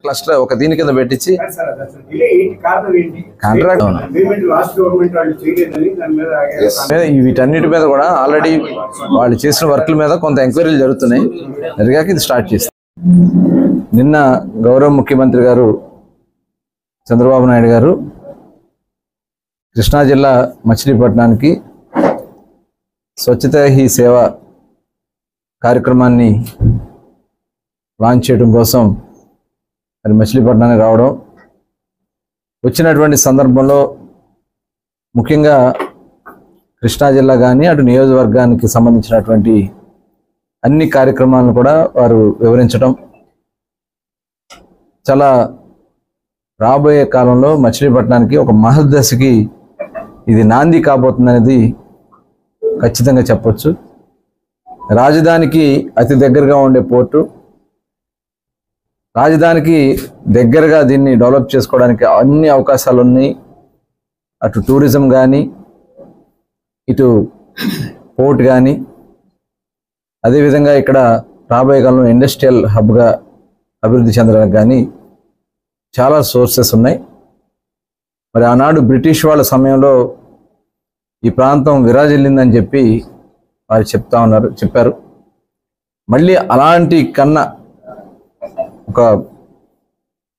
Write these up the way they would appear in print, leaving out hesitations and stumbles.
Cluster ఒక దీని కింద పెట్టించి కాంట్రాక్ట్ వీటన్నిటి మీద కూడా ఆల్రెడీ వాళ్ళు చేసిన వర్క్ల మీద కొంత ఎంక్వైరీలు జరుగుతున్నాయి. జరిగాక ఇది స్టార్ట్ చేస్తాం. నిన్న గౌరవ ముఖ్యమంత్రి గారు చంద్రబాబు నాయుడు గారు కృష్ణా జిల్లా మచిలీపట్నానికి స్వచ్ఛతా హీ సేవ కార్యక్రమాన్ని లాంచ్ చేయడం కోసం మరి మచిలీపట్నానికి రావడం, వచ్చినటువంటి సందర్భంలో ముఖ్యంగా కృష్ణా జిల్లా కానీ అటు నియోజకవర్గానికి సంబంధించినటువంటి అన్ని కార్యక్రమాలను కూడా వారు వివరించడం, చాలా రాబోయే కాలంలో మచిలీపట్నానికి ఒక మహర్దశకి ఇది నాంది కాబోతుందనేది ఖచ్చితంగా చెప్పొచ్చు. రాజధానికి అతి దగ్గరగా ఉండే పోర్టు, రాజధానికి దగ్గరగా దీన్ని డెవలప్ చేసుకోవడానికి అన్ని అవకాశాలు ఉన్నాయి. అటు టూరిజం కానీ, ఇటు పోర్ట్ కానీ, అదేవిధంగా ఇక్కడ రాబోయే కాలంలో ఇండస్ట్రియల్ హబ్గా అభివృద్ధి చెందడానికి కానీ చాలా సోర్సెస్ ఉన్నాయి. మరి ఆనాడు బ్రిటిష్ వాళ్ళ సమయంలో ఈ ప్రాంతం విరాజిల్లిందని చెప్పి వారు చెప్పారు. మళ్ళీ అలాంటి కన్నా ఒక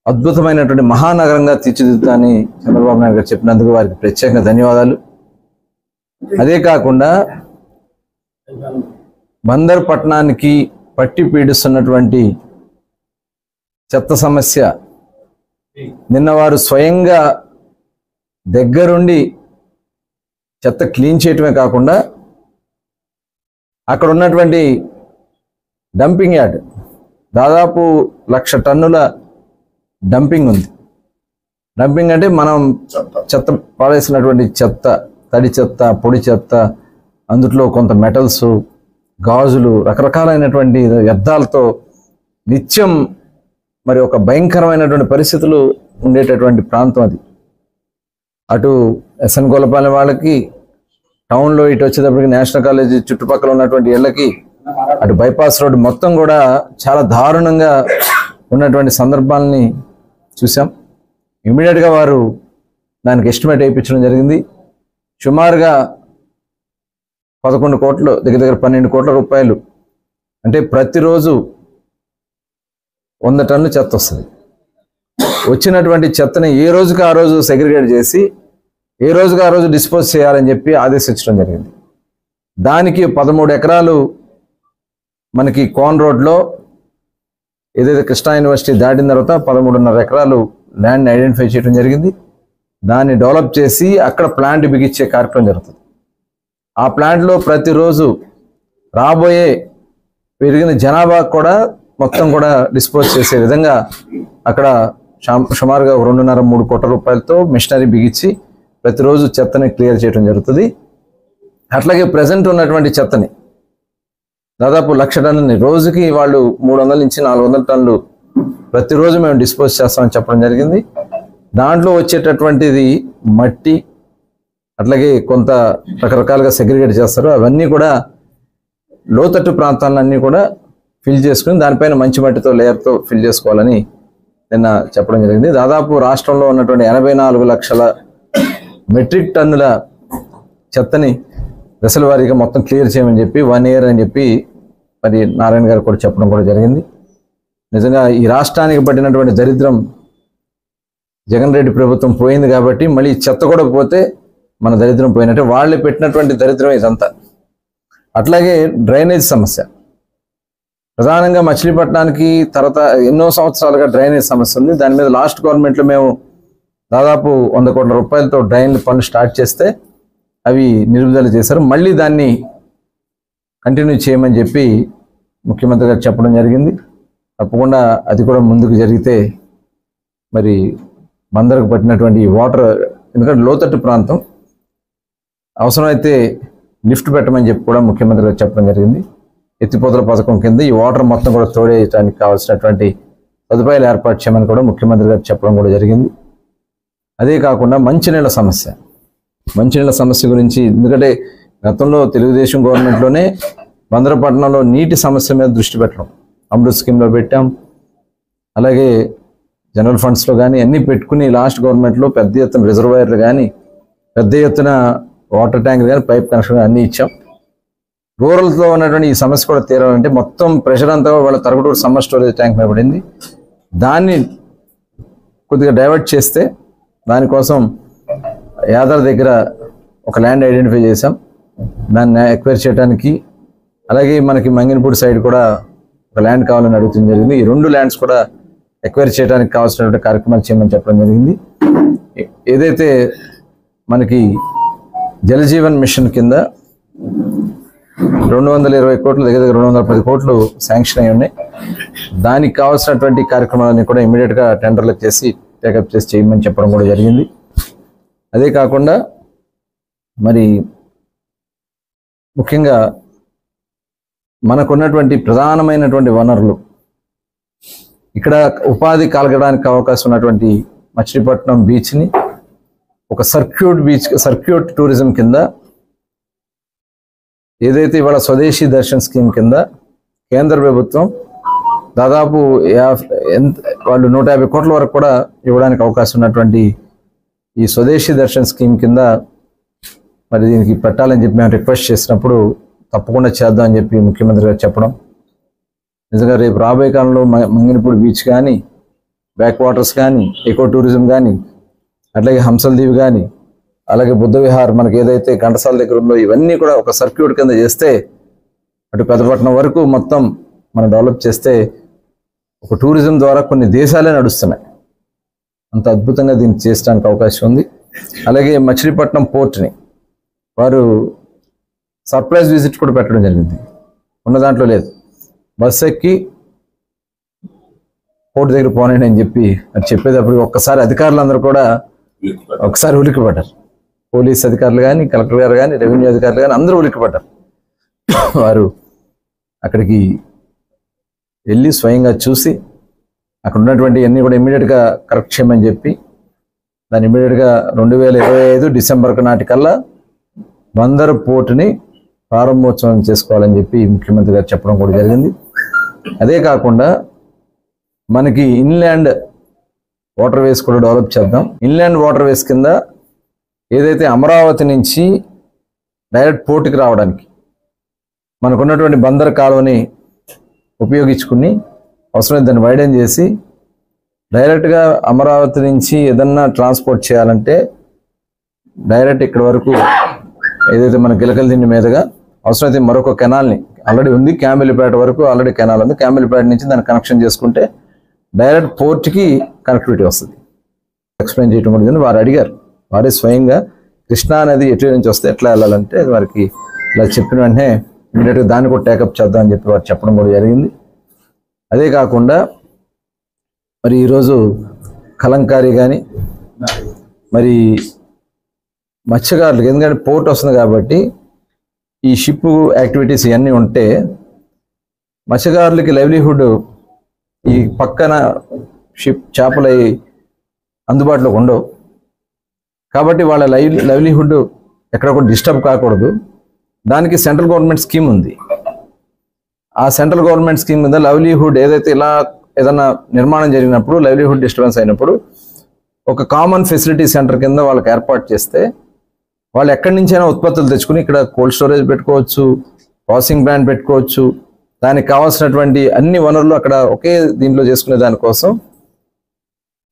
అద్భుతమైనటువంటి మహానగరంగా తీర్చిదిద్దుతానని చంద్రబాబు నాయుడు గారు చెప్పినందుకు వారికి ప్రత్యేకంగా ధన్యవాదాలు. అదే కాకుండా బందర్ పట్టణానికి పట్టి పీడిస్తున్నటువంటి చెత్త సమస్య నిన్న వారు స్వయంగా దగ్గరుండి చెత్త క్లీన్ చేయటమే కాకుండా అక్కడ ఉన్నటువంటి డంపింగ్ యార్డ్ దాదాపు 1,00,000 టన్నుల డంపింగ్ ఉంది. డంపింగ్ అంటే మనం చెత్త పాడేసినటువంటి చెత్త, తడి చెత్త, పొడి చెత్త, అందులో కొంత మెటల్స్, గాజులు, రకరకాలైనటువంటి వ్యర్థాలతో నిత్యం మరి ఒక భయంకరమైనటువంటి పరిస్థితులు ఉండేటటువంటి ప్రాంతం అది. అటు ఎస్ఎన్ గోలపాలెం వాళ్ళకి, టౌన్లో ఇటు వచ్చేటప్పటికి నేషనల్ కాలేజీ చుట్టుపక్కల ఉన్నటువంటి ఇళ్ళకి, అటు బైపాస్ రోడ్డు మొత్తం కూడా చాలా దారుణంగా ఉన్నటువంటి సందర్భాలని చూసాం. ఇమీడియట్గా వారు దానికి ఎస్టిమేట్ వేయించడం జరిగింది. సుమారుగా 11 కోట్లు, దగ్గర 12 కోట్ల రూపాయలు, అంటే ప్రతిరోజు 100 టన్నులు చెత్త వస్తుంది. వచ్చినటువంటి చెత్తని ఏ రోజుకి ఆ రోజు సెగ్రిగేట్ చేసి ఏ రోజుకి ఆ రోజు డిస్పోజ్ చేయాలని చెప్పి ఆదేశించడం జరిగింది. దానికి 13 ఎకరాలు మనకి కోన్ రోడ్లో ఏదైతే కృష్ణా యూనివర్సిటీ దాటిన తర్వాత 13.5 ఎకరాలు ల్యాండ్ని ఐడెంటిఫై చేయడం జరిగింది. దాన్ని డెవలప్ చేసి అక్కడ ప్లాంట్ బిగించే కార్యక్రమం జరుగుతుంది. ఆ ప్లాంట్లో ప్రతిరోజు రాబోయే పెరిగిన జనాభా కూడా మొత్తం కూడా డిస్పోజ్ చేసే విధంగా అక్కడ సుమారుగా 2.5-3 కోట్ల రూపాయలతో మిషనరీ బిగించి ప్రతిరోజు చెత్తని క్లియర్ చేయడం జరుగుతుంది. అట్లాగే ప్రజెంట్ ఉన్నటువంటి చెత్తని దాదాపు 1,00,000 టన్నులని రోజుకి వాళ్ళు 300 నుంచి 400 టన్నులు ప్రతిరోజు మేము డిస్పోజ్ చేస్తామని చెప్పడం జరిగింది. దాంట్లో వచ్చేటటువంటిది మట్టి, అట్లాగే కొంత రకరకాలుగా సెగ్రిగేట్ చేస్తారు. అవన్నీ కూడా లోతట్టు ప్రాంతాలన్నీ కూడా ఫిల్ చేసుకుని దానిపైన మంచి మట్టితో లేయర్తో ఫిల్ చేసుకోవాలని నిన్న చెప్పడం జరిగింది. దాదాపు రాష్ట్రంలో ఉన్నటువంటి 84 లక్షల మెట్రిక్ టన్నుల చెత్తని దశల వారీగా మొత్తం క్లియర్ చేయమని చెప్పి 1 year అని చెప్పి మరి నారాయణ గారు కూడా చెప్పడం కూడా జరిగింది. నిజంగా ఈ రాష్ట్రానికి పట్టినటువంటి దరిద్రం జగన్ రెడ్డి ప్రభుత్వం పోయింది కాబట్టి మళ్ళీ చెత్త కూడా పోతే మన దరిద్రం పోయినట్టే. వాళ్ళే పెట్టినటువంటి దరిద్రం ఇదంతా. అట్లాగే డ్రైనేజ్ సమస్య ప్రధానంగా మచిలీపట్నానికి తర్వాత ఎన్నో సంవత్సరాలుగా డ్రైనేజ్ సమస్య ఉంది. దాని మీద లాస్ట్ గవర్నమెంట్లో మేము దాదాపు 100 కోట్ల రూపాయలతో డ్రైన్ల పనులు స్టార్ట్ చేస్తే అవి నిలుపుదల చేశారు. మళ్ళీ దాన్ని కంటిన్యూ చేయమని చెప్పి ముఖ్యమంత్రి గారు చెప్పడం జరిగింది. తప్పకుండా అది కూడా ముందుకు జరిగితే మరి బందరకు పట్టినటువంటి వాటర్, ఎందుకంటే లోతట్టు ప్రాంతం, అవసరమైతే లిఫ్ట్ పెట్టమని చెప్పి కూడా ముఖ్యమంత్రి గారు చెప్పడం జరిగింది. ఎత్తిపోతల పథకం కింద ఈ వాటర్ మొత్తం కూడా తోడేయడానికి కావాల్సినటువంటి సదుపాయాలు ఏర్పాటు చేయమని కూడా ముఖ్యమంత్రి గారు చెప్పడం కూడా జరిగింది. అదే కాకుండా మంచినీళ్ళ సమస్య గురించి, ఎందుకంటే గతంలో తెలుగుదేశం గవర్నమెంట్లోనే బందరపట్నంలో నీటి సమస్య మీద దృష్టి పెట్టడం, అమృత్ స్కీమ్లో పెట్టాం. అలాగే జనరల్ ఫండ్స్లో కానీ అన్నీ పెట్టుకుని లాస్ట్ గవర్నమెంట్లో పెద్ద ఎత్తున రిజర్వాయర్లు కానీ పెద్ద ఎత్తున వాటర్ ట్యాంకులు కానీ పైప్ కనెక్షన్ అన్నీ ఇచ్చాం. రూరల్స్లో ఉన్నటువంటి ఈ సమస్య కూడా తీరాలంటే మొత్తం ప్రెషర్ అంతా వాళ్ళ తరగటూరు సమ్మర్ స్టోరేజ్ ట్యాంక్ మీద పడింది. దాన్ని కొద్దిగా డైవర్ట్ చేస్తే దానికోసం యాదాద్రి దగ్గర ఒక ల్యాండ్ ఐడెంటిఫై చేసాం, దాన్ని ఎక్వైర్ చేయడానికి. అలాగే మనకి మంగినపూడి సైడ్ కూడా ఒక ల్యాండ్ కావాలని అడుగుతుంది జరిగింది. ఈ 2 ల్యాండ్స్ కూడా ఎక్వైర్ చేయడానికి కావాల్సినటువంటి కార్యక్రమాలు చేయమని చెప్పడం జరిగింది. ఏదైతే మనకి జలజీవన్ మిషన్ కింద 220 కోట్లు దగ్గర 210 కోట్లు శాంక్షన్ అయి ఉన్నాయి. దానికి కావాల్సినటువంటి కార్యక్రమాలన్నీ కూడా ఇమీడియట్గా టెండర్లకు చేసి టేకప్ చేసి చేయమని చెప్పడం కూడా జరిగింది. అదే కాకుండా మరి ముఖ్యంగా మనకున్నటువంటి ప్రధానమైనటువంటి వనరులు ఇక్కడ ఉపాధి కలగడానికి అవకాశం ఉన్నటువంటి మచిలీపట్నం బీచ్ని ఒక సర్క్యూట్ టూరిజం కింద ఏదైతే ఇవాళ స్వదేశీ దర్శన్ స్కీమ్ కింద కేంద్ర ప్రభుత్వం దాదాపు వాళ్ళు 150 కోట్ల వరకు కూడా ఇవ్వడానికి అవకాశం ఉన్నటువంటి ఈ స్వదేశీ దర్శన్ స్కీమ్ కింద మరి దీనికి పెట్టాలని చెప్పి మేము రిక్వెస్ట్ చేసినప్పుడు తప్పకుండా చేద్దాం అని చెప్పి ముఖ్యమంత్రి గారు చెప్పడం, నిజంగా రేపు రాబోయే కాలంలో మంగినపూడి బీచ్ కానీ, బ్యాక్ వాటర్స్ కానీ, ఎకో టూరిజం కానీ, అట్లాగే హంసల్ దీవి కానీ, అలాగే బుద్ధ విహార్ మనకి ఏదైతే ఘంటసాల దగ్గర ఉందో ఇవన్నీ కూడా ఒక సర్క్యూట్ కింద చేస్తే అటు పెద్దపట్నం వరకు మొత్తం మనం డెవలప్ చేస్తే ఒక టూరిజం ద్వారా కొన్ని దేశాలే నడుస్తున్నాయి. అంత అద్భుతంగా దీన్ని చేయడానికి అవకాశం ఉంది. అలాగే మచిలీపట్నం పోర్ట్ని వారు సర్ప్రైజ్ విజిట్ కూడా పెట్టడం జరిగింది. ఉన్న దాంట్లో లేదు, బస్సు ఎక్కి పోర్ట్ దగ్గర పోనండి అని చెప్పి అది చెప్పేటప్పుడు ఒక్కసారి అధికారులందరూ కూడా ఒకసారి ఉలిక్కిపడ్డారు. పోలీస్ అధికారులు కానీ, కలెక్టర్ గారు కానీ, రెవెన్యూ అధికారులు కానీ అందరూ ఉలిక్కిపడ్డారు. వారు అక్కడికి వెళ్ళి స్వయంగా చూసి అక్కడ ఉన్నటువంటి అన్నీ కూడా ఇమ్మీడియట్గా కరెక్ట్ చేయమని చెప్పి దాన్ని ఇమ్మీడియట్గా 2025 డిసెంబర్ నాటికల్లా బందరు పోర్టుని ప్రారంభోత్సవం చేసుకోవాలని చెప్పి ముఖ్యమంత్రి గారు చెప్పడం కూడా జరిగింది. అదే కాకుండా మనకి ఇన్లాండ్ వాటర్ వేస్ కూడా డెవలప్ చేద్దాం. ఇన్లాండ్ వాటర్ వేస్ కింద ఏదైతే అమరావతి నుంచి డైరెక్ట్ పోర్టుకి రావడానికి మనకున్నటువంటి బందర్ కాలువని ఉపయోగించుకుని అవసరమైతే దాన్ని వైడెన్ చేసి డైరెక్ట్గా అమరావతి నుంచి ఏదన్నా ట్రాన్స్పోర్ట్ చేయాలంటే డైరెక్ట్ ఇక్కడ వరకు ఏదైతే మన గిలకలదిండి మీదుగా అవసరమైతే మరొక కెనాల్ని ఆల్రెడీ ఉంది, క్యాంబెల్లిపేట వరకు ఆల్రెడీ కెనాల్ ఉంది, క్యాంబెల్లిపేట నుంచి దాన్ని కనెక్షన్ చేసుకుంటే డైరెక్ట్ పోర్ట్కి కనెక్టివిటీ వస్తుంది. ఎక్స్ప్లెయిన్ చేయడం కూడా వారు అడిగారు, వారే స్వయంగా కృష్ణా నది ఎటు నుంచి వస్తే ఎట్లా వెళ్ళాలంటే వారికి ఇలా చెప్పిన వెంటనే ఇమీడియట్గా దాన్ని కూడా టేకప్ చేద్దాం అని చెప్పి వారు చెప్పడం కూడా జరిగింది. అదే కాకుండా మరి ఈరోజు కలంకారీ కానీ మరి మత్స్యకారులకు, ఎందుకంటే పోర్ట్ వస్తుంది కాబట్టి ఈ షిప్ యాక్టివిటీస్ ఇవన్నీ ఉంటే మత్స్యకారులకి లైవ్లీహుడ్ ఈ పక్కన షిప్ చేపలు అందుబాటులో ఉండవు కాబట్టి వాళ్ళ లైవ్లీహుడ్ ఎక్కడ కూడా డిస్టర్బ్ కాకూడదు. దానికి సెంట్రల్ గవర్నమెంట్ స్కీమ్ ఉంది. ఆ సెంట్రల్ గవర్నమెంట్ స్కీమ్ మీద లైవ్లీహుడ్ ఏదైతే ఇలా ఏదైనా నిర్మాణం జరిగినప్పుడు లైవ్లీహుడ్ డిస్టర్బెన్స్ అయినప్పుడు ఒక కామన్ ఫెసిలిటీ సెంటర్ కింద వాళ్ళకి ఏర్పాటు చేస్తే వాళ్ళు ఎక్కడి నుంచైనా ఉత్పత్తులు తెచ్చుకుని ఇక్కడ కోల్డ్ స్టోరేజ్ పెట్టుకోవచ్చు, ప్రాసెసింగ్ ప్లాంట్ పెట్టుకోవచ్చు, దానికి కావాల్సినటువంటి అన్ని వనరులు అక్కడ ఒకే దీంట్లో చేసుకునే దానికోసం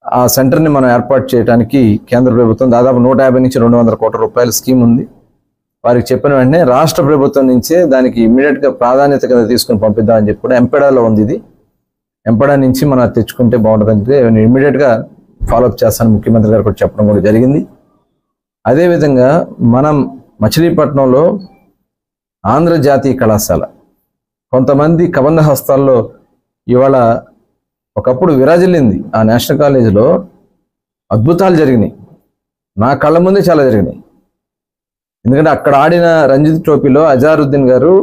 ఆ సెంటర్ని మనం ఏర్పాటు చేయడానికి కేంద్ర ప్రభుత్వం దాదాపు 150 నుంచి 200 కోట్ల రూపాయల స్కీమ్ ఉంది. వారికి చెప్పిన వెంటనే రాష్ట్ర ప్రభుత్వం నుంచే దానికి ఇమ్మీడియట్గా ప్రాధాన్యత కింద తీసుకుని పంపిద్దామని చెప్పి కూడా ఎంపెడాలో ఉంది. ఇది ఎంపెడా నుంచి మనం తెచ్చుకుంటే బాగుంటుందని చెప్పి నేను ఇమ్మీడియట్గా ఫాలోఅప్ చేస్తాను ముఖ్యమంత్రి గారు కూడా చెప్పడం కూడా జరిగింది. అదేవిధంగా మనం మచిలీపట్నంలో ఆంధ్ర జాతీయ కళాశాల కొంతమంది కబంధ హస్తాల్లో ఇవాళ ఒకప్పుడు విరాజిల్లింది. ఆ నేషనల్ కాలేజీలో అద్భుతాలు జరిగినాయి, నా కళ్ళ ముందే చాలా జరిగినాయి. ఎందుకంటే అక్కడ ఆడిన రంజిత్ ట్రోఫీలో అజారుద్దీన్ గారు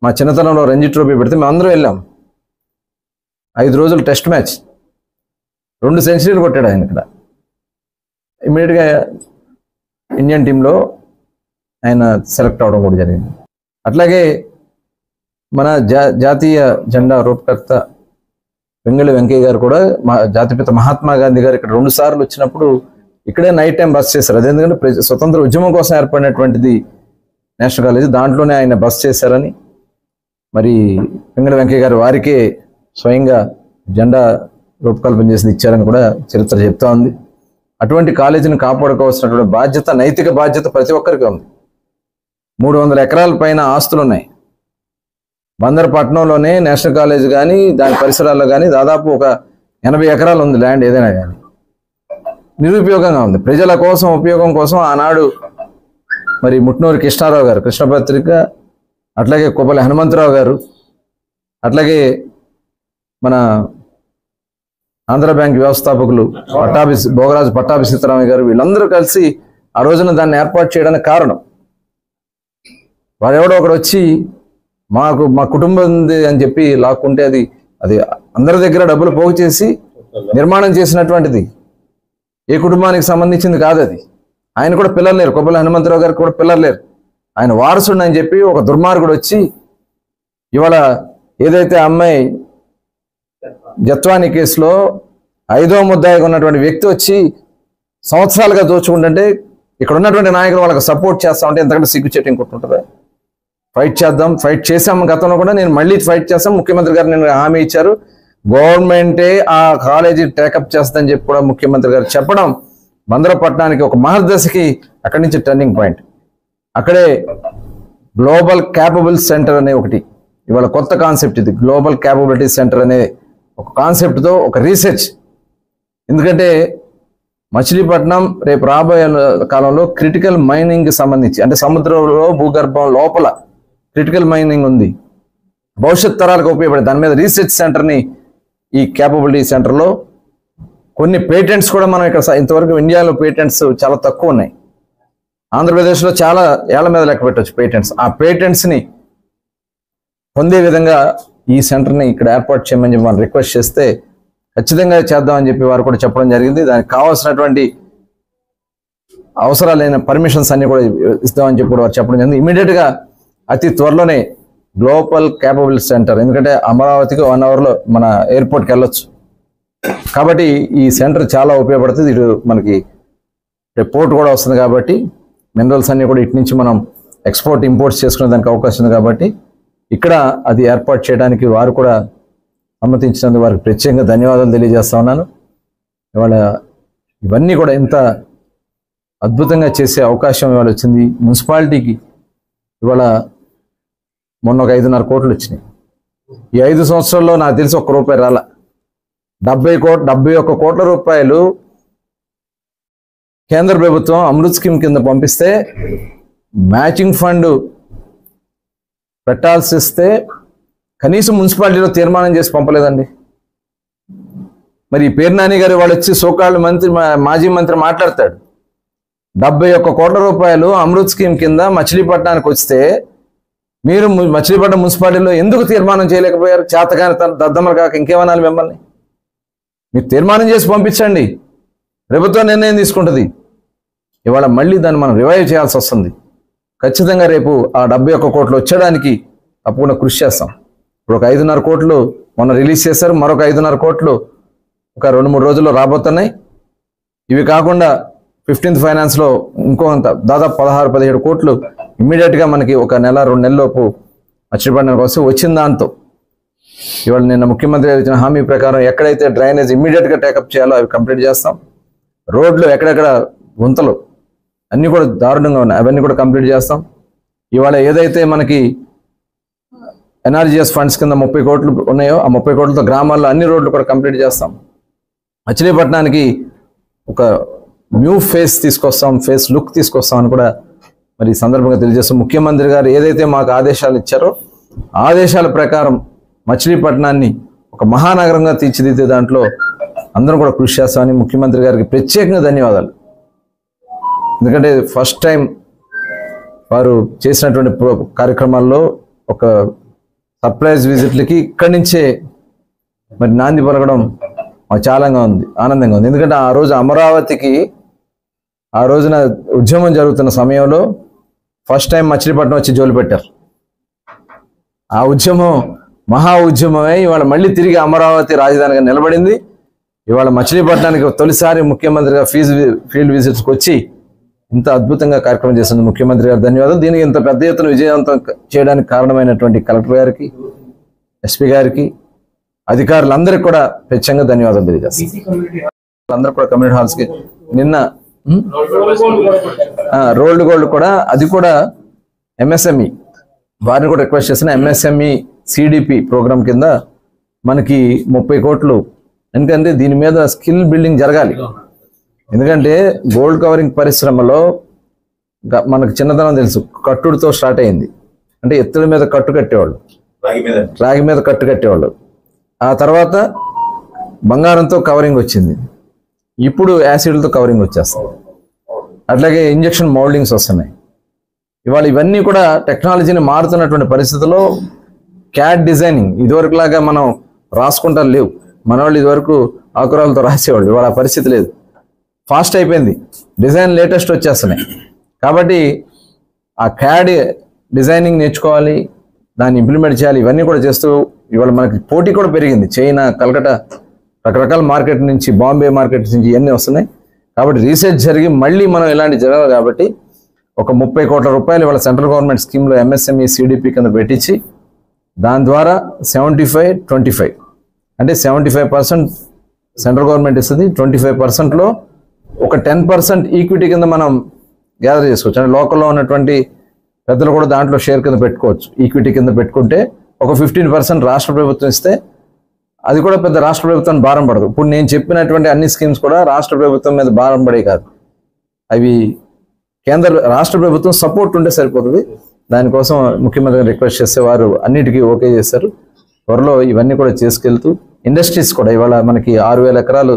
మా చిన్నతనంలో రంజిత్ ట్రోఫీ పెడితే మేము అందరూ వెళ్ళాం. 5 రోజులు టెస్ట్ మ్యాచ్, 2 సెంచరీలు కొట్టాడు ఆయన. ఇక్కడ ఇమ్మీడియట్గా ఇండియన్ టీంలో ఆయన సెలెక్ట్ అవడం కూడా జరిగింది. అట్లాగే మన జాతీయ జెండా రూపకర్త పింగళి వెంకయ్య గారు కూడా జాతిపిత మహాత్మా గాంధీ గారు ఇక్కడ 2 సార్లు వచ్చినప్పుడు ఇక్కడే నైట్ టైం బస్ చేశారు. అది ఎందుకంటే స్వతంత్ర ఉద్యమం కోసం ఏర్పడినటువంటిది నేషనల్ కాలేజీ, దాంట్లోనే ఆయన బస్ చేశారని మరి పింగళి వెంకయ్య గారు వారికే స్వయంగా జెండా రూపకల్పన చేసి ఇచ్చారని కూడా చరిత్ర చెప్తా ఉంది. అటువంటి కాలేజీని కాపాడుకోవాల్సినటువంటి బాధ్యత, నైతిక బాధ్యత ప్రతి ఒక్కరికి ఉంది. 300 ఎకరాల పైన ఆస్తులు ఉన్నాయి. బందరపట్నంలోనే నేషనల్ కాలేజ్ కానీ దాని పరిసరాల్లో కానీ దాదాపు ఒక 80 ఎకరాలు ఉంది ల్యాండ్. ఏదైనా కానీ నిరుపయోగంగా ఉంది. ప్రజల కోసం, ఉపయోగం కోసం ఆనాడు మరి ముట్నూరి కృష్ణారావు గారు కృష్ణపత్రిక, అట్లాగే కొప్పలి హనుమంతరావు గారు, మన ఆంధ్ర బ్యాంక్ వ్యవస్థాపకులు భోగరాజు పట్టాభి సీతారామయ్య గారు, వీళ్ళందరూ కలిసి ఆ రోజున దాన్ని ఏర్పాటు చేయడానికి కారణం. వారెవడో ఒకడు వచ్చి మా కుటుంబం ఉంది అని చెప్పి లాక్కుంటే అది అందరి దగ్గర డబ్బులు పోగు చేసి నిర్మాణం చేసినటువంటిది, ఏ కుటుంబానికి సంబంధించింది కాదు అది. ఆయన కూడా పిల్లలు లేరు, కొప్పల హనుమంతరావు గారికి కూడా పిల్లలు లేరు. ఆయన వారసుడు అని చెప్పి ఒక దుర్మార్గుడు వచ్చి ఇవాళ ఏదైతే అమ్మాయి జత్వాని కేసులో 5వ ముద్దాయిగా ఉన్నటువంటి వ్యక్తి వచ్చి సంవత్సరాలుగా దోచుకుంటుంటే ఇక్కడ ఉన్నటువంటి నాయకులు వాళ్ళకి సపోర్ట్ చేస్తా ఉంటే ఎంతకంటే సిగ్గుచేటు ఇంకొంటుంటుందా? ఫైట్ చేద్దాం, ఫైట్ చేశాం. గతంలో కూడా నేను మళ్ళీ ఫైట్ చేస్తాం. ముఖ్యమంత్రి గారు నేను హామీ ఇచ్చారు, గవర్నమెంటే ఆ కాలేజీ టేకప్ చేస్తుందని చెప్పి కూడా ముఖ్యమంత్రి గారు చెప్పడం బందరపట్నానికి ఒక మహర్దశకి అక్కడి నుంచి టర్నింగ్ పాయింట్. అక్కడే గ్లోబల్ క్యాపబుల్ సెంటర్ అనే ఒకటి ఇవాళ కొత్త కాన్సెప్ట్, ఇది గ్లోబల్ క్యాపబిలిటీ సెంటర్ అనే ఒక కాన్సెప్ట్తో ఒక రీసెర్చ్. ఎందుకంటే మచిలీపట్నం రేపు రాబోయే కాలంలో క్రిటికల్ మైనింగ్కి సంబంధించి, అంటే సముద్రంలో భూగర్భం లోపల క్రిటికల్ మైనింగ్ ఉంది, భవిష్యత్ తరాలకు ఉపయోగపడే దాని మీద రీసెర్చ్ సెంటర్ని ఈ క్యాపబిలిటీ సెంటర్లో కొన్ని పేటెంట్స్ కూడా మనం ఇక్కడ ఇంతవరకు ఇండియాలో పేటెంట్స్ చాలా తక్కువ ఉన్నాయి. ఆంధ్రప్రదేశ్లో చాలా ఏళ్ల మీద లెక్క పెట్టవచ్చు పేటెంట్స్. ఆ పేటెంట్స్ని పొందే విధంగా ఈ సెంటర్ని ఇక్కడ ఏర్పాటు చేయమని చెప్పి మనం రిక్వెస్ట్ చేస్తే ఖచ్చితంగా చేద్దామని చెప్పి వారు కూడా చెప్పడం జరిగింది. దానికి కావాల్సినటువంటి అవసరాలైన పర్మిషన్స్ అన్ని కూడా ఇస్తామని చెప్పి కూడా వారు చెప్పడం జరిగింది. ఇమీడియట్గా అతి త్వరలోనే గ్లోబల్ క్యాపబుల్ సెంటర్, ఎందుకంటే అమరావతికి 1 అవర్లో మన ఎయిర్పోర్ట్కి వెళ్ళొచ్చు కాబట్టి ఈ సెంటర్ చాలా ఉపయోగపడుతుంది. ఇటు మనకి పోర్ట్ కూడా వస్తుంది కాబట్టి మినరల్స్ అన్ని కూడా ఇటు నుంచి మనం ఎక్స్పోర్ట్ ఇంపోర్ట్స్ చేసుకునే దానికి అవకాశం ఉంది కాబట్టి ఇక్కడ అది ఏర్పాటు చేయడానికి వారు కూడా సమ్మతించినందుకు వారికి ప్రత్యేకంగా ధన్యవాదాలు తెలియజేస్తా ఉన్నాను. ఇవాళ ఇవన్నీ కూడా ఇంత అద్భుతంగా చేసే అవకాశం ఇవాళ వచ్చింది. మున్సిపాలిటీకి ఇవాళ మొన్న ఒక 5.5 కోట్లు వచ్చినాయి. ఈ 5 సంవత్సరాల్లో నాకు తెలిసి ₹1 రాల. 71 కోట్ల రూపాయలు కేంద్ర ప్రభుత్వం అమృత్ స్కీమ్ కింద పంపిస్తే మ్యాచింగ్ ఫండ్ పెట్టాల్సి వస్తే కనీసం మున్సిపాలిటీలో తీర్మానం చేసి పంపలేదండి. మరి పేరు నాని గారు వాళ్ళు వచ్చి సోకాళ్ళు మాజీ మంత్రి మాట్లాడతాడు, 71 కోట్ల రూపాయలు అమృత్ స్కీమ్ కింద మచిలీపట్నానికి వస్తే మీరు మచిలీపట్నం మున్సిపాలిటీలో ఎందుకు తీర్మానం చేయలేకపోయారు? చేతగాని దద్దమ్మలు కాక ఇంకేమనాలి మిమ్మల్ని? మీరు తీర్మానం చేసి పంపించండి, ప్రభుత్వం నిర్ణయం తీసుకుంటుంది. ఇవాళ మళ్ళీ దాన్ని మనం రివైవ్ చేయాల్సి వస్తుంది. ఖచ్చితంగా రేపు ఆ 71 కోట్లు వచ్చేయడానికి తప్పకుండా కృషి చేస్తాం. ఇప్పుడు ఒక 5.5 కోట్లు మొన్న రిలీజ్ చేశారు, మరొక 5.5 కోట్లు ఒక 2-3 రోజుల్లో రాబోతున్నాయి. ఇవి కాకుండా 15th ఫైనాన్స్లో ఇంకొంత దాదాపు 16-17 కోట్లు ఇమ్మీడియట్గా మనకి ఒక 1-2 నెలల్లోపు మచిలీపట్నానికి వస్తే వచ్చిన దాంతో ఇవాళ నిన్న ముఖ్యమంత్రి గారు ఇచ్చిన హామీ ప్రకారం ఎక్కడైతే డ్రైనేజ్ ఇమ్మీడియట్గా టేకప్ చేయాలో అవి కంప్లీట్ చేస్తాం. రోడ్లు ఎక్కడెక్కడ గుంతలు అన్నీ కూడా దారుణంగా ఉన్నాయి, అవన్నీ కూడా కంప్లీట్ చేస్తాం. ఇవాళ ఏదైతే మనకి ఎన్ఆర్జీఎస్ ఫండ్స్ కింద 30 కోట్లు ఉన్నాయో ఆ 30 కోట్లతో గ్రామాల్లో అన్ని రోడ్లు కూడా కంప్లీట్ చేస్తాం. మచిలీపట్నానికి ఒక న్యూ ఫేస్ తీసుకొస్తాం, ఫేస్ లుక్ తీసుకొస్తాం అని కూడా మరి ఈ సందర్భంగా తెలియజేస్తాం. ముఖ్యమంత్రి గారు ఏదైతే మాకు ఆదేశాలు ఇచ్చారో ఆదేశాల ప్రకారం మచిలీపట్నాన్ని ఒక మహానగరంగా తీర్చిదిద్దే దాంట్లో అందరం కూడా కృషి చేస్తామని ముఖ్యమంత్రి గారికి ప్రత్యేకంగా ధన్యవాదాలు. ఎందుకంటే ఫస్ట్ టైం వారు చేసినటువంటి కార్యక్రమాల్లో ఒక సర్ప్రైజ్ విజిట్లకి ఇక్కడి నుంచే మరి నాంది పలకడం మాకు చాలా ఆనందంగా ఉంది. ఎందుకంటే ఆ రోజు అమరావతికి ఆ రోజున ఉద్యమం జరుగుతున్న సమయంలో ఫస్ట్ టైం మచిలీపట్నం వచ్చి జోలు పెట్టారు. ఆ ఉద్యమం మహా ఉద్యమమై ఇవాళ మళ్ళీ తిరిగి అమరావతి రాజధానిగా నిలబడింది. ఇవాళ మచిలీపట్నానికి తొలిసారి ముఖ్యమంత్రిగా ఫీల్డ్ విజిట్స్కి వచ్చి ఇంత అద్భుతంగా కార్యక్రమం చేసింది ముఖ్యమంత్రి గారు. ధన్యవాదాలు. దీనికి ఇంత పెద్ద ఎత్తున విజయవంతం చేయడానికి కారణమైనటువంటి కలెక్టర్ గారికి, ఎస్పీ గారికి, అధికారులందరికీ కూడా ప్రత్యేకంగా ధన్యవాదాలు తెలియజేస్తాను. అందరూ కూడా కమ్యూనిటీ హాల్స్కి నిన్న రోల్డ్ గోల్డ్ కూడా, అది కూడా ఎంఎస్ఎంఈ వారిని కూడా రిక్వెస్ట్ చేసిన ఎంఎస్ఎంఈ సిడిపి ప్రోగ్రామ్ కింద మనకి 30 కోట్లు. ఎందుకంటే దీని మీద స్కిల్ బిల్డింగ్ జరగాలి. ఎందుకంటే గోల్డ్ కవరింగ్ పరిశ్రమలో మనకు చిన్నతనం తెలుసు, కట్టుడితో స్టార్ట్ అయింది. అంటే ఎత్తుల మీద కట్టు కట్టేవాళ్ళు, రాగి మీద కట్టు కట్టేవాళ్ళు. ఆ తర్వాత బంగారంతో కవరింగ్ వచ్చింది, ఇప్పుడు యాసిడ్లతో కవరింగ్ వచ్చేస్తుంది. అట్లాగే ఇంజెక్షన్ మౌల్డింగ్స్ వస్తున్నాయి. ఇవాళ ఇవన్నీ కూడా టెక్నాలజీని మారుతున్నటువంటి పరిస్థితుల్లో క్యాడ్ డిజైనింగ్ ఇదివరకు లాగా మనం రాసుకుంటారు లేవు. మన వాళ్ళు ఇదివరకు ఆకురాలతో రాసేవాళ్ళు, ఇవాళ ఆ పరిస్థితి లేదు. ఫాస్ట్ అయిపోయింది, డిజైన్ లేటెస్ట్ వచ్చేస్తున్నాయి. కాబట్టి ఆ క్యాడ్ డిజైనింగ్ నేర్చుకోవాలి, దాన్ని ఇంప్లిమెంట్ చేయాలి. ఇవన్నీ కూడా చేస్తూ ఇవాళ మనకి పోటీ కూడా పెరిగింది. చైనా, కలకటా, రకరకాల మార్కెట్ నుంచి, బాంబే మార్కెట్ నుంచి ఇవన్నీ వస్తున్నాయి. కాబట్టి రీసెర్చ్ జరిగి మళ్ళీ మనం ఇలాంటి జరగాలి. కాబట్టి ఒక 30 కోట్ల రూపాయలు ఇవాళ సెంట్రల్ గవర్నమెంట్ స్కీమ్లో ఎంఎస్ఎంఈ సిడిపి కింద పెట్టించి దాని ద్వారా 75-25 అంటే 75% సెంట్రల్ గవర్నమెంట్ ఇస్తుంది, 25%లో ఒక 10% ఈక్విటీ కింద మనం గ్యాదర్ చేసుకోవచ్చు. అంటే లోకల్లో ఉన్నటువంటి పెద్దలు కూడా దాంట్లో షేర్ కింద పెట్టుకోవచ్చు. ఈక్విటీ కింద పెట్టుకుంటే ఒక 15% రాష్ట్ర ప్రభుత్వం ఇస్తే అది కూడా పెద్ద రాష్ట్ర ప్రభుత్వం భారం పడదు. ఇప్పుడు నేను చెప్పినటువంటి అన్ని స్కీమ్స్ కూడా రాష్ట్ర ప్రభుత్వం మీద భారం పడే కాదు, అవి రాష్ట్ర ప్రభుత్వం సపోర్ట్ ఉంటే సరిపోతుంది. దానికోసం ముఖ్యమంత్రి రిక్వెస్ట్ చేస్తే వారు అన్నిటికీ ఓకే చేశారు. త్వరలో ఇవన్నీ కూడా చేసుకెళ్తూ ఇండస్ట్రీస్ కూడా ఇవాళ మనకి 6,000 ఎకరాలు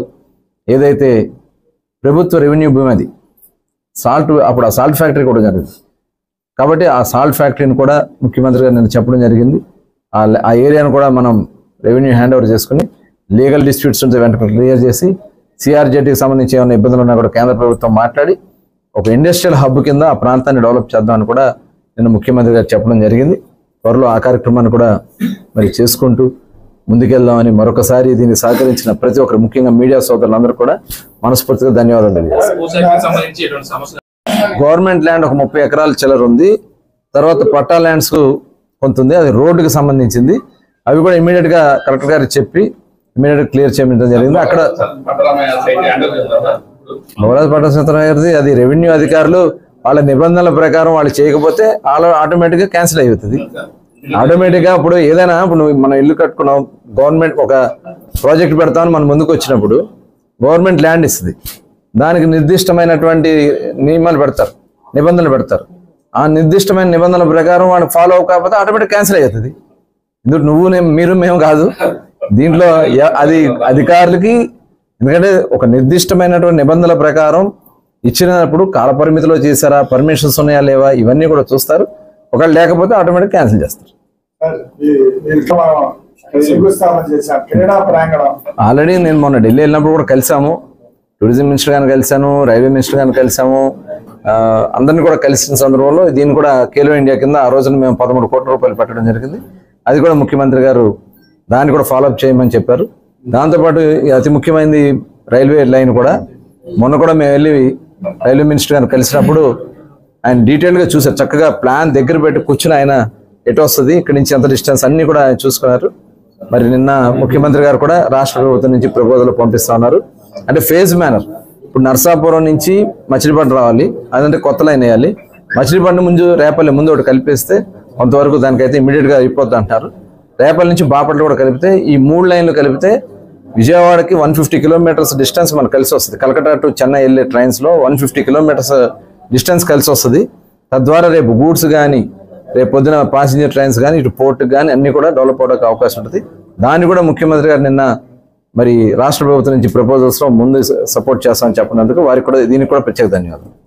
ఏదైతే ప్రభుత్వ రెవెన్యూ భూమి, అది సాల్ట్, అప్పుడు ఆ సాల్ట్ ఫ్యాక్టరీ కూడా జరిగింది. కాబట్టి ఆ సాల్ట్ ఫ్యాక్టరీని కూడా ముఖ్యమంత్రి గారు నేను చెప్పడం జరిగింది. ఆ ఏరియాను కూడా మనం రెవెన్యూ హ్యాండ్ ఓవర్ చేసుకుని లీగల్ డిస్ప్యూట్స్ ఉంటే వెంటనే క్లియర్ చేసి సిఆర్జెటీకి సంబంధించి ఏమైనా ఇబ్బందులు ఉన్నా కూడా కేంద్ర ప్రభుత్వం మాట్లాడి ఒక ఇండస్ట్రియల్ హబ్ కింద ఆ ప్రాంతాన్ని డెవలప్ చేద్దామని కూడా నేను ముఖ్యమంత్రి గారు చెప్పడం జరిగింది. త్వరలో ఆ కార్యక్రమాన్ని కూడా మరి చేసుకుంటూ ముందుకెళ్దామని మరొకసారి దీన్ని సహకరించిన ప్రతి ఒక్కరు, ముఖ్యంగా మీడియా సోదరులందరూ కూడా మనస్ఫూర్తిగా ధన్యవాదాలు తెలియజేస్తాను. గవర్నమెంట్ ల్యాండ్ ఒక 30 ఎకరాల చిల్లర ఉంది. తర్వాత పట్టా ల్యాండ్స్ కొంత ఉంది, అది రోడ్డుకి సంబంధించింది. అవి కూడా ఇమీడియట్ గా కలెక్టర్ గారికి చెప్పి ఇమీడియట్ క్లియర్ చేయడం జరిగింది. అక్కడ పట్టా అది రెవెన్యూ అధికారులు వాళ్ళ నిబంధనల ప్రకారం వాళ్ళు చేయకపోతే ఆటోమేటిక్ గా క్యాన్సిల్ అయిపోతుంది. ఆటోమేటిక్ గా ఇప్పుడు ఏదైనా, ఇప్పుడు మనం ఇల్లు కట్టుకున్నాం, గవర్నమెంట్ ఒక ప్రాజెక్ట్ పెడతామని మన ముందుకు వచ్చినప్పుడు గవర్నమెంట్ ల్యాండ్ ఇస్తుంది, దానికి నిర్దిష్టమైనటువంటి నియమాలు పెడతారు, నిబంధనలు పెడతారు. ఆ నిర్దిష్టమైన నిబంధనల ప్రకారం వాళ్ళు ఫాలో అవ్వకపోతే ఆటోమేటిక్ క్యాన్సిల్ అవుతుంది. ఇందుకు నువ్వు మీరు మేము కాదు, దీంట్లో అది అధికారులకి. ఎందుకంటే ఒక నిర్దిష్టమైనటువంటి నిబంధనల ప్రకారం ఇచ్చినప్పుడు కాలపరిమితిలో చేశారా, పర్మిషన్స్ ఉన్నాయా లేవా, ఇవన్నీ కూడా చూస్తారు. ఒకవేళ లేకపోతే ఆటోమేటిక్ క్యాన్సిల్ చేస్తారు. ఆల్రెడీ నేను మొన్న ఢిల్లీ వెళ్ళినప్పుడు కూడా కలిసాము, టూరిజం మినిస్టర్ గారిని కలిసాను, రైల్వే మినిస్టర్ గారిని కలిసాము. అందరినీ కూడా కలిసిన సందర్భంలో దీన్ని కూడా ఖేలో ఇండియా కింద ఆ రోజున మేము 13 కోట్ల రూపాయలు పెట్టడం జరిగింది. అది కూడా ముఖ్యమంత్రి గారు దాన్ని కూడా ఫాలోఅప్ చేయమని చెప్పారు. దాంతోపాటు అతి ముఖ్యమైనది రైల్వే లైన్ కూడా. మొన్న కూడా మేము వెళ్ళి రైల్వే మినిస్టర్ గారిని కలిసినప్పుడు ఆయన డీటెయిల్గా చూసారు, చక్కగా ప్లాన్ దగ్గర పెట్టి కూర్చుని ఆయన ఎటు వస్తుంది, ఇక్కడి నుంచి ఎంత డిస్టెన్స్ అన్ని కూడా ఆయన చూసుకున్నారు. మరి నిన్న ముఖ్యమంత్రి గారు కూడా రాష్ట్ర ప్రభుత్వం నుంచి ప్రపోజల్ పంపిస్తా ఉన్నారు. అంటే ఫేజ్ మేనర్, ఇప్పుడు నర్సాపురం నుంచి మచిలీపట్నం రావాలి, అదంటే కొత్త లైన్ వేయాలి. మచిలీపట్నం ముందు రేపల్లి ముందు ఒకటి కలిపేస్తే కొంతవరకు దానికైతే ఇమీడియట్గా అయిపోద్ది అంటారు. రేపల్లి నుంచి బాపట్ల కూడా కలిపితే ఈ 3 లైన్లు కలిపితే విజయవాడకి 150 కిలోమీటర్స్ డిస్టెన్స్ మనకు కలిసి వస్తుంది. కలకటా టు చెన్నై వెళ్ళే ట్రైన్స్లో 150 కిలోమీటర్స్ డిస్టెన్స్ కలిసి వస్తుంది. తద్వారా రేపు గూడ్స్ కానీ, రేపు పొద్దున ప్యాసింజర్ ట్రైన్స్ కానీ, ఇటు పోర్ట్ కానీ అన్ని కూడా డెవలప్ అవడానికి అవకాశం ఉంటుంది. దాన్ని కూడా ముఖ్యమంత్రి గారు నిన్న మరి రాష్ట్ర ప్రభుత్వం నుంచి ప్రపోజల్స్లో ముందు సపోర్ట్ చేస్తామని చెప్పినందుకు వారికి కూడా దీనికి కూడా ప్రత్యేక ధన్యవాదాలు.